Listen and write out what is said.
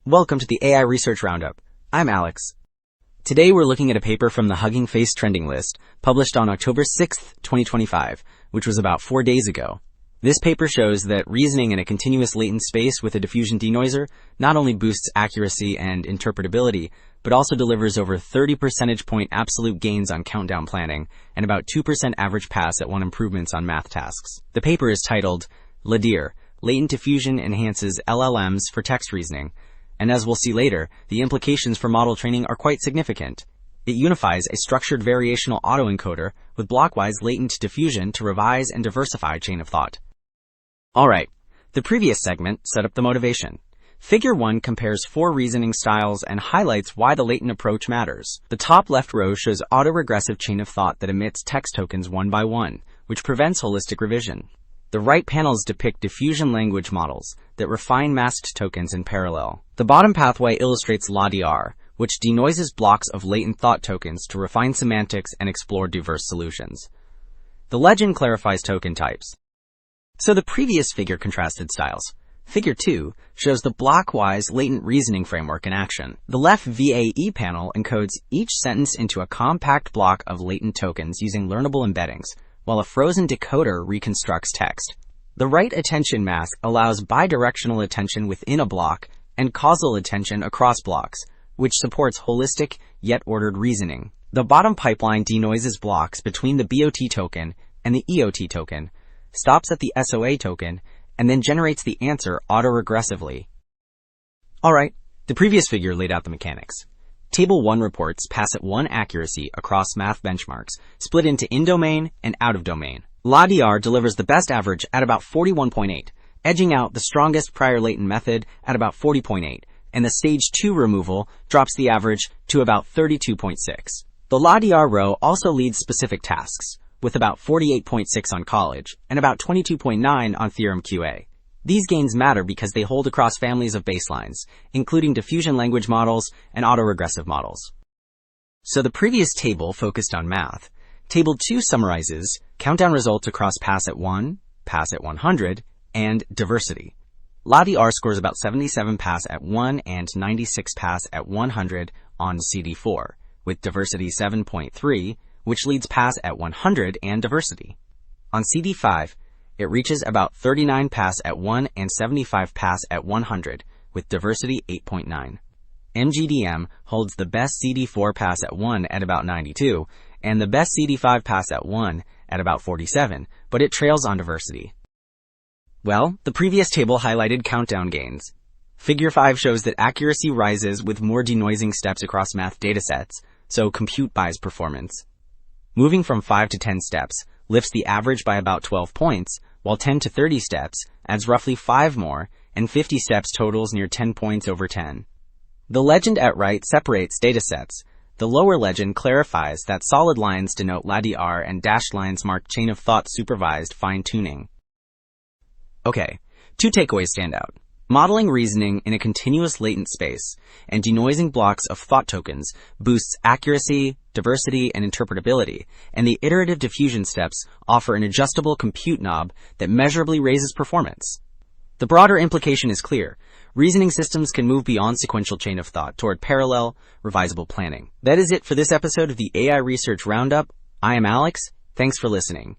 Welcome to the AI Research Roundup. I'm Alex. Today we're looking at a paper from the Hugging Face trending list, published on October 6th, 2025, which was about 4 days ago. This paper shows that reasoning in a continuous latent space with a diffusion denoiser not only boosts accuracy and interpretability, but also delivers over 30 percentage point absolute gains on countdown planning and about 2% average pass at 1 improvements on math tasks. The paper is titled LaDiR, Latent Diffusion Enhances LLMs for Text Reasoning. And as we'll see later, the implications for model training are quite significant. It unifies a structured variational autoencoder with blockwise latent diffusion to revise and diversify chain of thought. Alright, the previous segment set up the motivation. Figure 1 compares 4 reasoning styles and highlights why the latent approach matters. The top left row shows autoregressive chain of thought that emits text tokens one by one, which prevents holistic revision. The right panels depict diffusion language models that refine masked tokens in parallel. The bottom pathway illustrates LaDiR, which denoises blocks of latent thought tokens to refine semantics and explore diverse solutions. The legend clarifies token types. So the previous figure contrasted styles. Figure 2 shows the blockwise latent reasoning framework in action. The left VAE panel encodes each sentence into a compact block of latent tokens using learnable embeddings, while a frozen decoder reconstructs text. The right attention mask allows bidirectional attention within a block and causal attention across blocks, which supports holistic yet ordered reasoning. The bottom pipeline denoises blocks between the BOT token and the EOT token, stops at the SOA token, and then generates the answer autoregressively. Alright, the previous figure laid out the mechanics. Table 1 reports pass at 1 accuracy across math benchmarks, split into in-domain and out-of-domain. LaDiR delivers the best average at about 41.8, edging out the strongest prior latent method at about 40.8, and the stage 2 removal drops the average to about 32.6. The LaDiR row also leads specific tasks, with about 48.6 on college and about 22.9 on theorem QA. These gains matter because they hold across families of baselines, including diffusion language models and autoregressive models. So the previous table focused on math. Table 2 summarizes countdown results across pass at 1, pass at 100, and diversity. LaDiR scores about 77 pass at 1 and 96 pass at 100 on CD4, with diversity 7.3, which leads pass at 100 and diversity. On CD5, it reaches about 39 pass at 1 and 75 pass at 100, with diversity 8.9. MGDM holds the best CD4 pass at 1 at about 92, and the best CD5 pass at 1 at about 47, but it trails on diversity. Well, the previous table highlighted countdown gains. Figure 5 shows that accuracy rises with more denoising steps across math datasets, so compute buys performance. Moving from 5 to 10 steps lifts the average by about 12 points, while 10 to 30 steps adds roughly 5 more, and 50 steps totals near 10 points over 10. The legend at right separates datasets. The lower legend clarifies that solid lines denote LaDiR and dashed lines mark chain of thought supervised fine-tuning. Okay, 2 takeaways stand out. Modeling reasoning in a continuous latent space and denoising blocks of thought tokens boosts accuracy, diversity, and interpretability, and the iterative diffusion steps offer an adjustable compute knob that measurably raises performance. The broader implication is clear. Reasoning systems can move beyond sequential chain of thought toward parallel, revisable planning. That is it for this episode of the AI Research Roundup. I am Alex. Thanks for listening.